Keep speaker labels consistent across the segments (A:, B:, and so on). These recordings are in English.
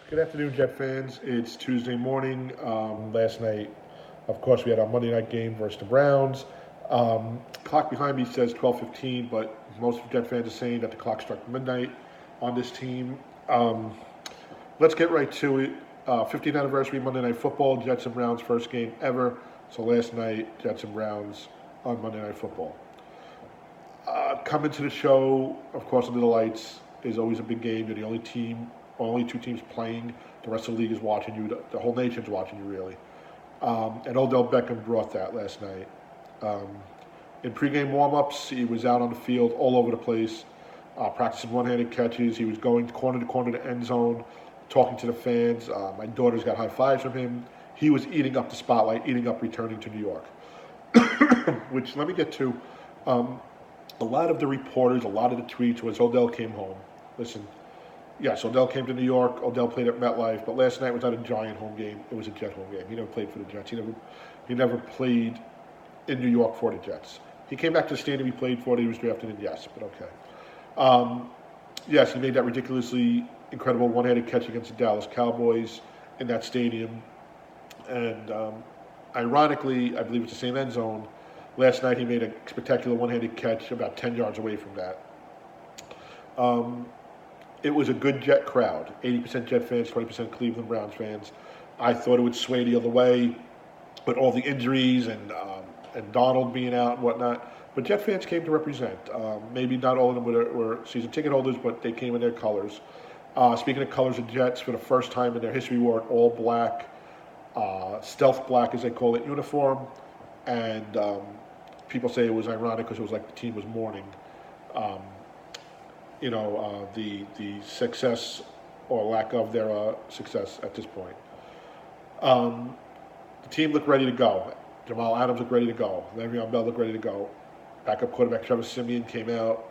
A: Good afternoon, Jet fans. It's Tuesday morning. Last night, of course, we had our Monday night game versus the Browns. Clock behind me says 12:15, but most Jet fans are saying that the clock struck midnight on this team. Um, let's get right to it. 15th anniversary Monday Night Football, Jets and Browns first game ever. So last night, Jets and Browns on Monday Night Football. Coming to the show, of course, under the lights is always a big game. You're the only team, only two teams playing. The rest of the league is watching you. The whole nation's watching you, really. And Odell Beckham brought that last night. Um, in pregame warm-ups, he was out on the field all over the place, practicing one-handed catches. He was going corner to corner to the end zone, talking to the fans. My daughter's got high fives from him. He was eating up the spotlight, eating up returning to New York. Which, let me get to. Um, a lot of the reporters, a lot of the tweets was Odell came home. Listen, yes, Odell came to New York. Odell played at MetLife, but last night was not a Giant home game. It was a Jet home game. He never played for the Jets. He never played in New York for the Jets. He came back to the stadium he played for. He was drafted in, yes, but okay. Um, yes, he made that ridiculously incredible one-handed catch against the Dallas Cowboys in that stadium, and ironically, I believe it's the same end zone. Last night he made a spectacular one-handed catch about 10 yards away from that. Um, it was a good Jet crowd, 80% Jet fans, 20% Cleveland Browns fans. I thought it would sway the other way with all the injuries and Donald being out and whatnot. But Jet fans came to represent. Maybe not all of them were season ticket holders, but they came in their colors. Speaking of colors of Jets, for the first time in their history, wore an all black, stealth black as they call it, uniform. And people say it was ironic because it was like the team was mourning, um, the success or lack of their success at this point. Um, the team looked ready to go. Jamal Adams looked ready to go. Le'Veon Bell looked ready to go. Backup quarterback Trevor Siemian came out.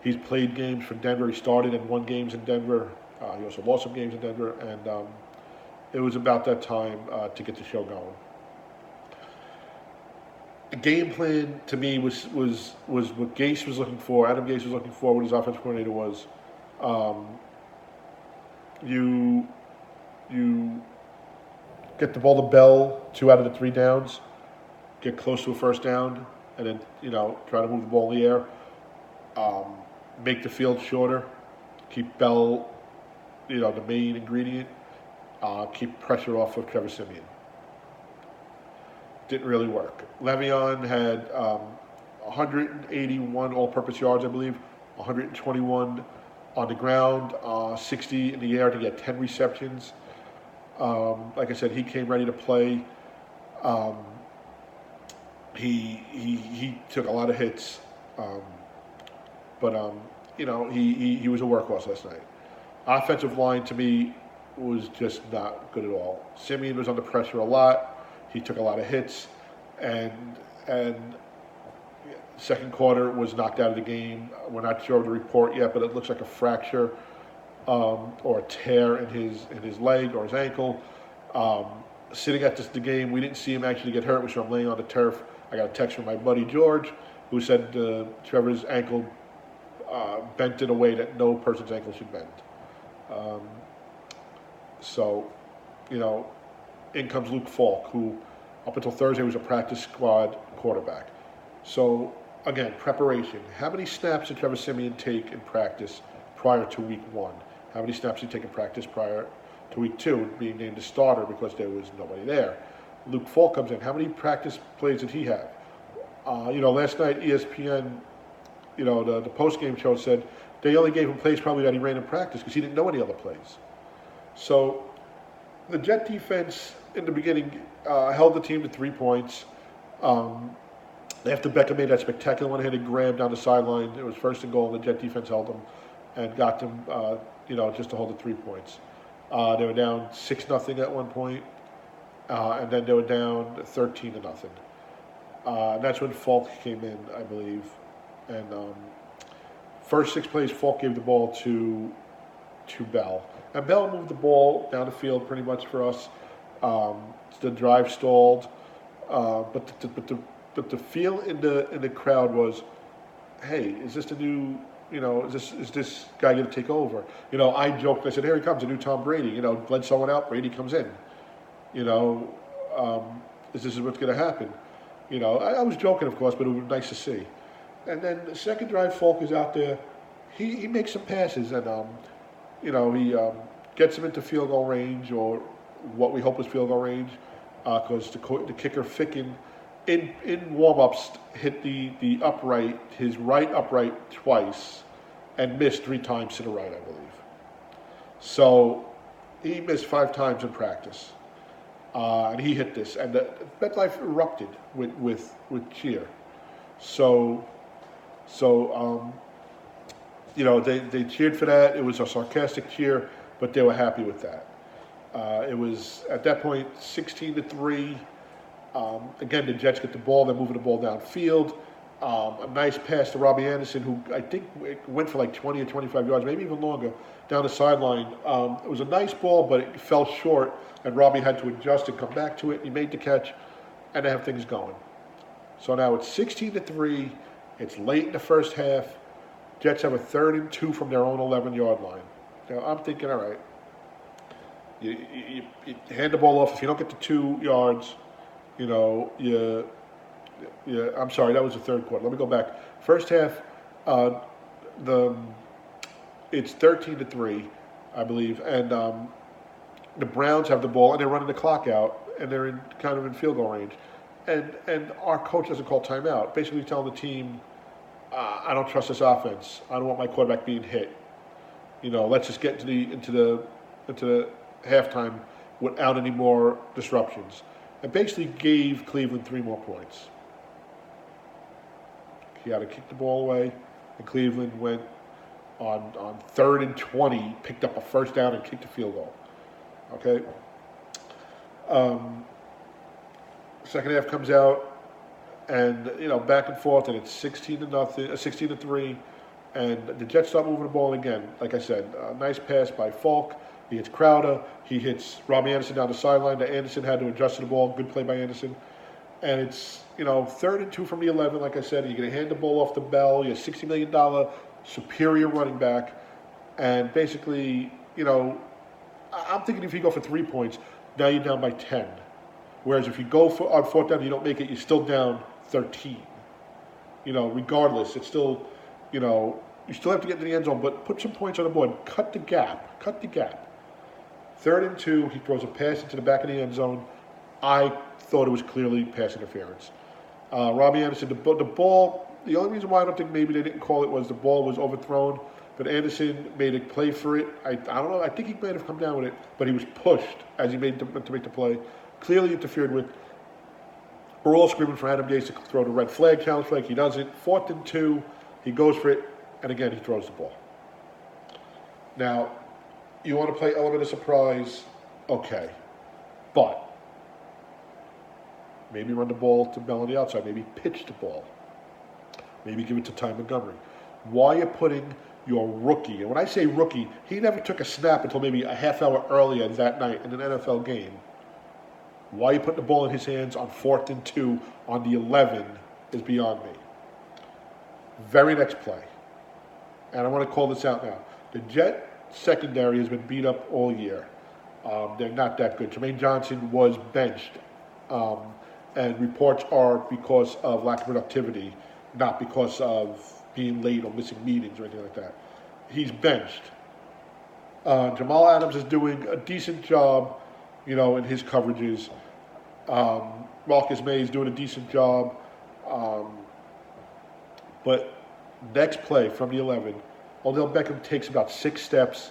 A: He's played games for Denver. He started and won games in Denver. He also lost some games in Denver, and it was about that time to get the show going. The game plan to me was what Gase was looking for. Adam Gase was looking for. What his offensive coordinator was. Um, you you get the ball to Bell 2 out of the 3 downs. Get close to a first down, and then try to move the ball in the air. Um, make the field shorter. Keep Bell, the main ingredient. Keep pressure off of Trevor Siemian. Didn't really work. Le'Veon had 181 all-purpose yards, I believe, 121 on the ground, 60 in the air to get 10 receptions. Like I said, he came ready to play. Um, he took a lot of hits, but he was a workhorse last night. Offensive line to me was just not good at all. Simeon was under pressure a lot. He took a lot of hits, and second quarter was knocked out of the game. We're not sure of the report yet, but it looks like a fracture or a tear in his leg or his ankle. Sitting at the game, we didn't see him actually get hurt. We saw him laying on the turf. I got a text from my buddy George, who said Trevor's ankle bent in a way that no person's ankle should bend. Um, so, in comes Luke Falk, who up until Thursday was a practice squad quarterback. So, again, preparation. How many snaps did Trevor Siemian take in practice prior to week one? How many snaps did he take in practice prior to week two, being named the starter because there was nobody there? Luke Falk comes in. How many practice plays did he have? Last night ESPN, the post-game show said they only gave him plays probably that he ran in practice because he didn't know any other plays. So the Jet defense in the beginning held the team to 3 points. After Beckham made that spectacular one-handed grab down the sideline, it was first and goal, and the Jet defense held them and got them, just to hold the 3 points. They were down 6-0 at one point, and then they were down 13-0. That's when Falk came in, I believe, and first 6 plays, Falk gave the ball to Bell. And Bell moved the ball down the field pretty much for us. The drive stalled, but the feel in the crowd was, hey, is this the new is this guy going to take over? I joked. I said, here he comes, a new Tom Brady. Bled someone out, Brady comes in. You know, is this what's going to happen? I was joking, of course, but it was nice to see. And then the second drive, Falk is out there. He makes some passes, and he gets him into field goal range, or what we hope is field goal range, because the kicker Ficken in warm-ups hit the upright, his right upright twice, and missed 3 times to the right, I believe. So he missed 5 times in practice, and he hit this, and the MetLife erupted with cheer. So they cheered for that. It was a sarcastic cheer, but they were happy with that. It was at that point 16-3. Again, the Jets get the ball. They're moving the ball downfield. A nice pass to Robbie Anderson, who I think went for like 20 or 25 yards, maybe even longer, down the sideline. It was a nice ball, but it fell short, and Robbie had to adjust and come back to it. He made the catch, and they have things going. So now it's 16-3. It's late in the first half. Jets have a 3rd and 2 from their own 11-yard line. Now I'm thinking, all right, you hand the ball off. If you don't get to 2 yards, I'm sorry, that was the third quarter. Let me go back. First half, it's 13-3, I believe, and the Browns have the ball, and they're running the clock out, and they're kind of in field goal range, and our coach doesn't call timeout, basically telling the team, I don't trust this offense. I don't want my quarterback being hit. Let's just get into the halftime without any more disruptions. And basically gave Cleveland 3 more points. He had to kick the ball away, and Cleveland went on 3rd and 20, picked up a first down and kicked a field goal. Okay. Second half comes out, and back and forth, and it's 16-3, and the Jets start moving the ball again. Like I said, a nice pass by Falk. He hits Crowder. He hits Robbie Anderson down the sideline. That Anderson had to adjust to the ball. Good play by Anderson. And it's 3rd and 2 from the 11. Like I said, you're going to hand the ball off to Bell. You're a $60 million superior running back, and basically, I'm thinking if you go for 3 points, now you're down by 10. Whereas if you go on 4th down and you don't make it, you're still down 13. Regardless, it's still, you still have to get to the end zone, but put some points on the board. Cut the gap. 3rd and 2, he throws a pass into the back of the end zone. I thought it was clearly pass interference. Robbie Anderson, the ball, the only reason why I don't think maybe they didn't call it was the ball was overthrown, but Anderson made a play for it. I don't know, I think he might have come down with it, but he was pushed as he made to make the play. Clearly interfered with. We're all screaming for Adam Gase to throw the red flag, challenge flag. He doesn't. 4th and 2, he goes for it, and again, he throws the ball. Now, you want to play element of surprise, okay, but maybe run the ball to Bell on the outside, maybe pitch the ball, maybe give it to Ty Montgomery. Why are you putting your rookie, and when I say rookie, he never took a snap until maybe a half hour earlier that night in an NFL game. Why are you putting the ball in his hands on 4th and 2 on the 11 is beyond me. Very next play, and I want to call this out now. The Jet secondary has been beat up all year. They're not that good. Jermaine Johnson was benched, and reports are because of lack of productivity, not because of being late or missing meetings or anything like that. He's benched. Jamal Adams is doing a decent job, in his coverages. Marcus May is doing a decent job. But next play from the 11, Odell Beckham takes about 6 steps.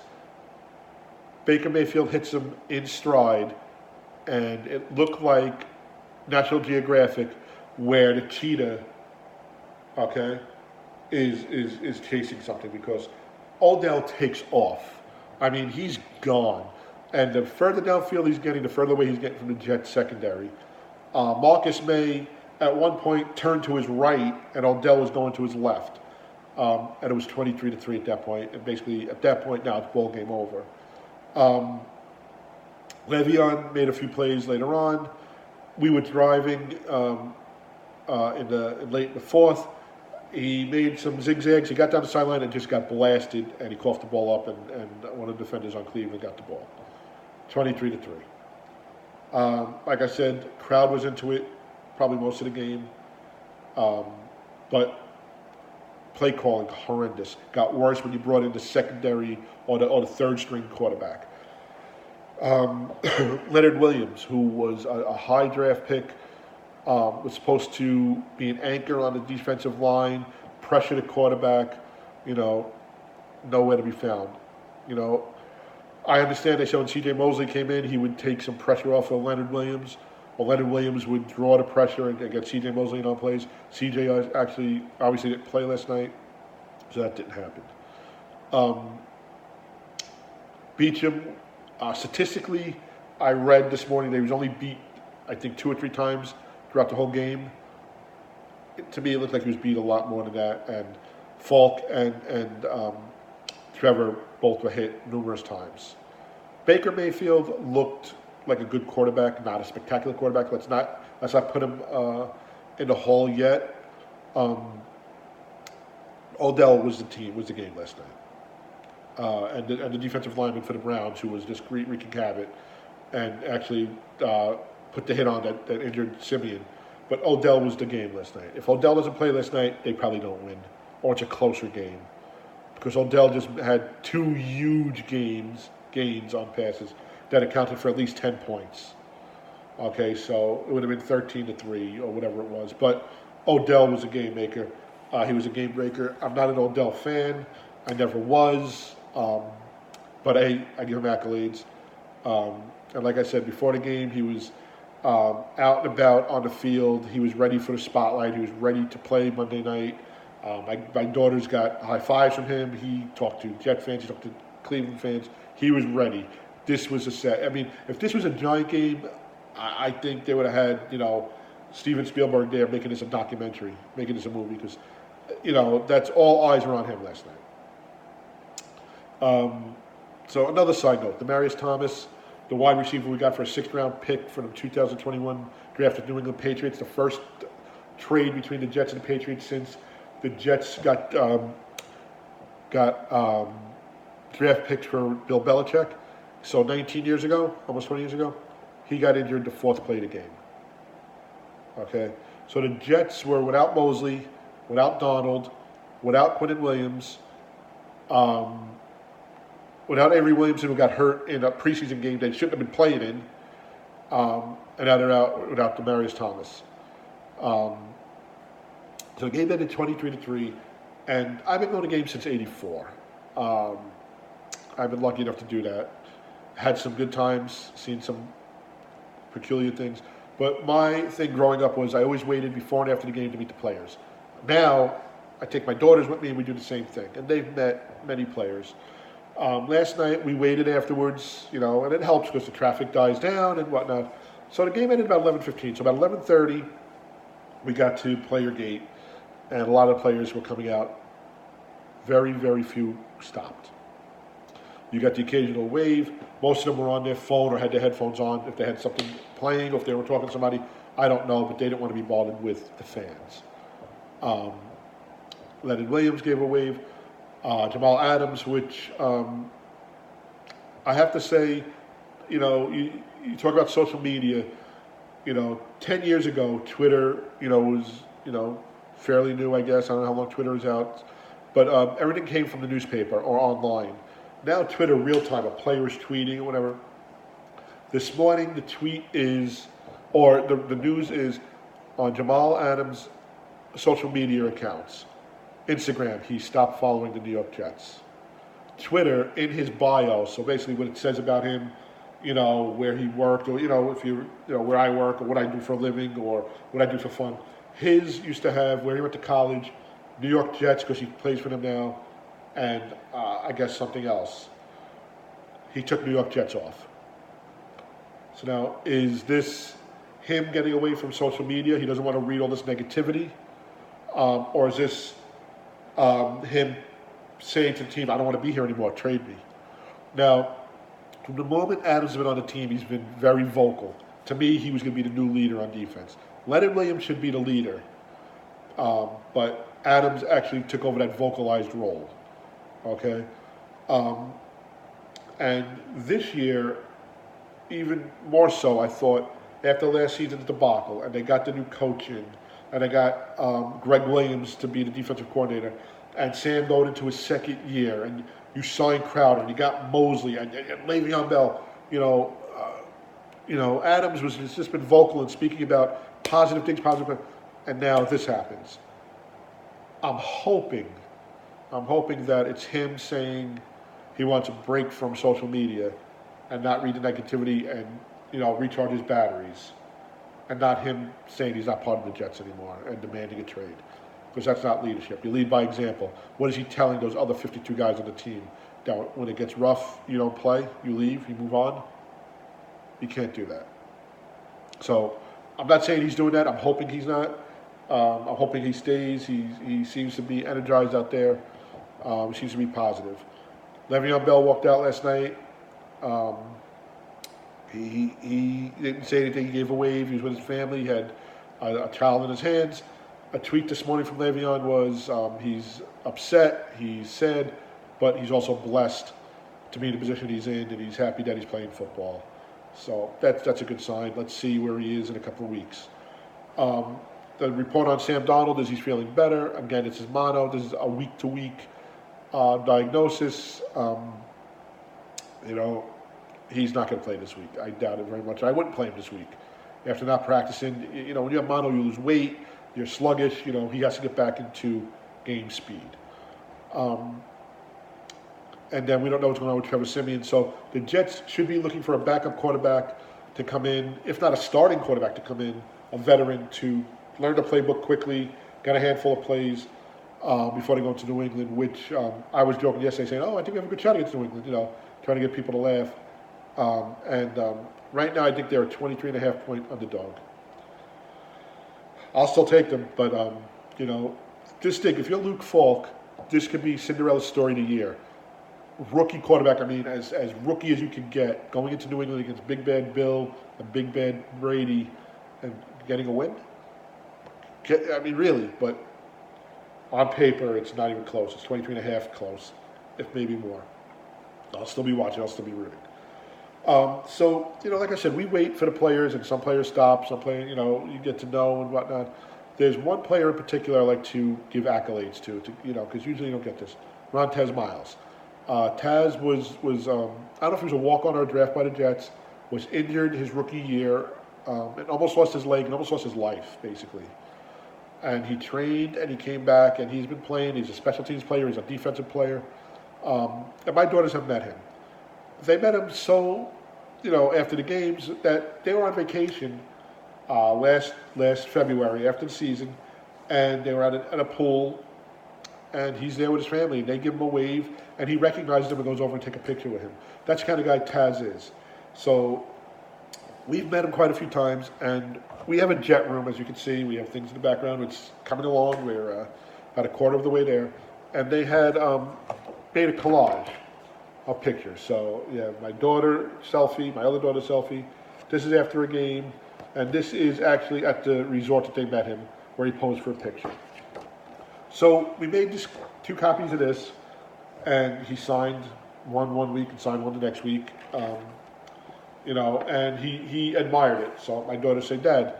A: Baker Mayfield hits him in stride, and it looked like National Geographic, where the cheetah, is chasing something, because Odell takes off. I mean, he's gone. And the further downfield he's getting, the further away he's getting from the Jets secondary. Marcus May, at one point, turned to his right, and Odell was going to his left. And it was 23-3 at that point. And basically, at that point, now it's ball game over. Le'Veon made a few plays later on. We were driving late in the 4th, He made some zigzags. He got down the sideline and just got blasted, and he coughed the ball up, and one of the defenders on Cleveland got the ball. 23 to 3. Like I said, crowd was into it probably most of the game, but play calling horrendous. Got worse when you brought in the secondary or the third string quarterback. Leonard Williams, who was a high draft pick, was supposed to be an anchor on the defensive line, pressure the quarterback, nowhere to be found. I understand that when C.J. Mosley came in, he would take some pressure off of Leonard Williams, or Leonard Williams would draw the pressure and get C.J. Mosley in on plays. C.J. actually obviously didn't play last night, so that didn't happen. Beacham, statistically, I read this morning that he was only beat, I think, 2 or 3 times throughout the whole game. To me, it looked like he was beat a lot more than that. And Falk and Trevor both were hit numerous times. Baker Mayfield looked like a good quarterback, not a spectacular quarterback. Let's not put him in the hall yet. Odell was the game last night. And the defensive lineman for the Browns, who was just wreaking havoc, and actually put the hit on that injured Simeon. But Odell was the game last night. If Odell doesn't play last night, they probably don't win, or it's a closer game. Because Odell just had 2 huge gains on passes that accounted for at least 10 points. Okay, so it would have been 13 to 3 or whatever it was. But Odell was a game maker. He was a game breaker. I'm not an Odell fan. I never was. But I give him accolades. And like I said, before the game, he was out and about on the field. He was ready for the spotlight. He was ready to play Monday night. My daughters got high fives from him. He talked to Jet fans. He talked to Cleveland fans. He was ready. This was a set. I mean, if this was a Giant game, I think they would have had, Steven Spielberg there making this a documentary, making this a movie, because, that's all eyes were on him last night. So another side note, Demaryius Thomas, the wide receiver we got for a 6th-round pick from the 2021 draft of New England Patriots, the first trade between the Jets and the Patriots since the Jets got draft picks for Bill Belichick. So 19 years ago, almost 20 years ago, he got injured the 4th play of the game. Okay? So the Jets were without Mosley, without Donald, without Quinnen Williams, without Avery Williamson, who got hurt in a preseason game they shouldn't have been playing in, and now they're out without Demaryius Thomas. So the game ended 23 to 3, and I've been going to games since '84. I've been lucky enough to do that. Had some good times, seen some peculiar things. But my thing growing up was I always waited before and after the game to meet the players. Now, I take my daughters with me and we do the same thing. And they've met many players. Last night, we waited afterwards, and it helps because the traffic dies down and whatnot. So the game ended about 11:15. So about 11:30, we got to player gate, and a lot of players were coming out. Very, very few stopped. You got the occasional wave. Most of them were on their phone or had their headphones on. If they had something playing or if they were talking to somebody, I don't know, but they didn't want to be bothered with the fans. Leonard Williams gave a wave. Jamal Adams, which I have to say, you talk about social media, 10 years ago, Twitter, was, fairly new, I guess. I don't know how long Twitter is out. But everything came from the newspaper or online. Now Twitter real time, a player is tweeting or whatever. This morning the tweet is, or the news is on Jamal Adams' social media accounts. Instagram, he stopped following the New York Jets. Twitter, in his bio, so basically what it says about him, where he worked, or, if where I work, or what I do for a living, or what I do for fun. His used to have where he went to college, New York Jets, because he plays for them now, and I guess something else. He took New York Jets off. So now, is this him getting away from social media? He doesn't want to read all this negativity? Or is this him saying to the team, I don't want to be here anymore, trade me? Now, from the moment Adams has been on the team, he's been very vocal. To me, he was going to be the new leader on defense. Leonard Williams should be the leader. But Adams actually took over that vocalized role. Okay, um, and this year, even more so, I thought after last season's debacle, and they got the new coach in, and they got Greg Williams to be the defensive coordinator, and Sam going into his second year, and you signed Crowder, and you got Mosley, and Le'Veon Bell. Adams has just been vocal and speaking about positive things, and now this happens. I'm hoping, I'm hoping that it's him saying he wants a break from social media and not read the negativity and recharge his batteries, and not him saying he's not part of the Jets anymore and demanding a trade, because that's not leadership. You lead by example. What is he telling those other 52 guys on the team? That when it gets rough, you don't play, you leave, you move on. You can't do that. So I'm not saying he's doing that. I'm hoping he's not. I'm hoping he stays. He seems to be energized out there. Seems to be positive. Le'Veon Bell walked out last night. He didn't say anything. He gave a wave. He was with his family. He had a child in his hands. A tweet this morning from Le'Veon was he's upset, he's sad, but he's also blessed to be in the position he's in, and he's happy that he's playing football. So that's a good sign. Let's see where he is in a couple of weeks. The report on Sam Darnold is he's feeling better. Again, it's his mono. This is a week-to-week diagnosis. He's not going to play this week. I doubt it very much. I wouldn't play him this week. After not practicing, when you have mono, you lose weight, you're sluggish. He has to get back into game speed. And then we don't know what's going on with Trevor Siemian. So the Jets should be looking for a backup quarterback to come in, if not a starting quarterback to come in, a veteran to learn the playbook quickly, get a handful of plays before they go into New England, which I was joking yesterday saying, I think we have a good shot against New England, trying to get people to laugh. Right now I think they're a 23.5-point underdog. I'll still take them, but, just think, if you're Luke Falk, this could be Cinderella's story of the year. Rookie quarterback, as rookie as you can get, going into New England against Big Bad Bill and Big Bad Brady and getting a win. Really, but on paper, it's not even close. It's 23.5 close, if maybe more. I'll still be watching. I'll still be rooting. Like I said, we wait for the players, and some players stop, some players, you get to know and whatnot. There's one player in particular I like to give accolades to, because usually you don't get this. Montez Miles. Taz was I don't know if he was a walk-on or a draft by the Jets, was injured his rookie year, and almost lost his leg and almost lost his life, basically. And he trained, and he came back, and he's been playing. He's a special teams player. He's a defensive player. And my daughters have met him. They met him after the games, that they were on vacation last February after the season, and they were at a pool, and he's there with his family, and they give him a wave, and he recognizes them and goes over and take a picture with him. That's the kind of guy Taz is. So we've met him quite a few times, and we have a jet room, as you can see. We have things in the background. It's coming along. We're about a quarter of the way there, and they had made a collage of pictures. So yeah, my daughter selfie, my other daughter selfie. This is after a game, and this is actually at the resort that they met him, where he posed for a picture. So we made just 2 copies of this, and he signed one week and signed one the next week. And he admired it. So my daughter said, Dad,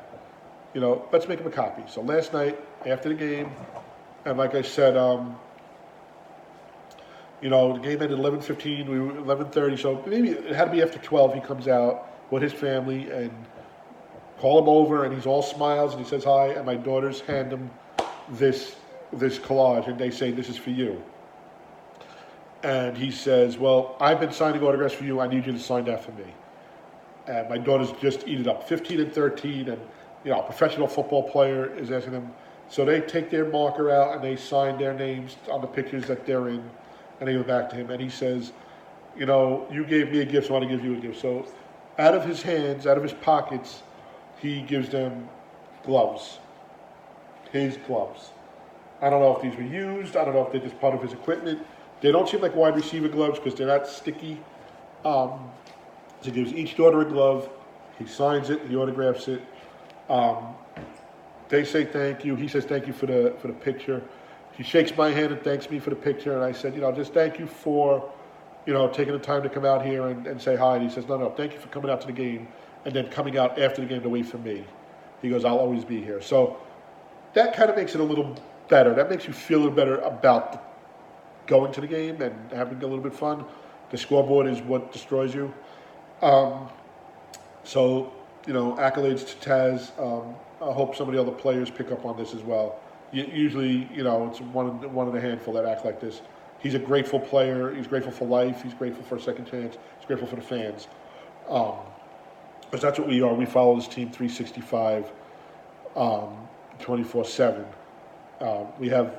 A: let's make him a copy. So last night, after the game, and like I said, the game ended 11:15, we were 11:30, so maybe it had to be after 12 he comes out with his family, and call him over, and he's all smiles, and he says hi, and my daughters hand him this collage, and they say, this is for you. And he says, well, I've been signing autographs for you, I need you to sign that for me. And my daughters just eat it up, 15 and 13, and a professional football player is asking them. So they take their marker out and they sign their names on the pictures that they're in, and they go back to him. And he says, you gave me a gift, so I want to give you a gift. So out of his hands, out of his pockets, he gives them gloves, his gloves. I don't know if these were used. I don't know if they're just part of his equipment. They don't seem like wide receiver gloves because they're not sticky. So he gives each daughter a glove. He signs it. He autographs it. They say thank you. He says thank you for the picture. he shakes my hand and thanks me for the picture. And I said, just thank you for, taking the time to come out here and say hi. And he says, no, thank you for coming out to the game and then coming out after the game to wait for me. He goes, I'll always be here. So that kind of makes it a little better. That makes you feel a little better about going to the game and having a little bit of fun. The scoreboard is what destroys you. So, accolades to Taz. I hope some of the other players pick up on this as well. Usually, it's one of the handful that act like this. He's a grateful player. He's grateful for life. He's grateful for a second chance. He's grateful for the fans. Because that's what we are. We follow this team 365, 24/7. We have,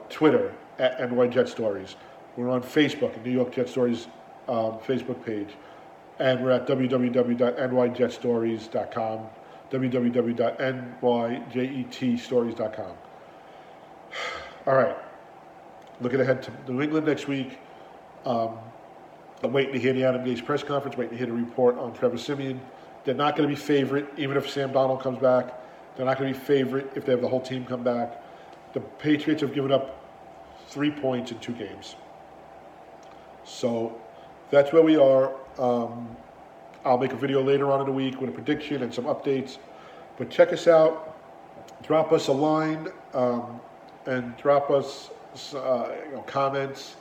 A: Twitter at NY Jet Stories. We're on Facebook at New York Jet Stories Facebook page. And we're at www.nyjetstories.com, www.nyjetstories.com. All right. Looking ahead to New England next week. I'm waiting to hear the Adam Gase press conference, waiting to hear the report on Trevor Siemian. They're not going to be favorite, even if Sam Darnold comes back. They're not going to be favorite if they have the whole team come back. The Patriots have given up 3 points in 2 games. So that's where we are. I'll make a video later on in the week with a prediction and some updates. But check us out. Drop us a line and drop us comments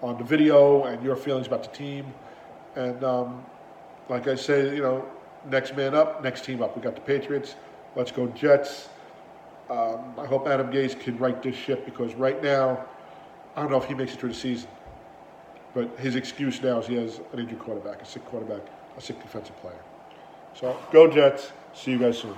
A: on the video and your feelings about the team. And like I say, next man up, next team up. We got the Patriots. Let's go Jets. I hope Adam Gase can right this ship because right now, I don't know if he makes it through the season. But his excuse now is he has an injured quarterback, a sick defensive player. So go Jets. See you guys soon.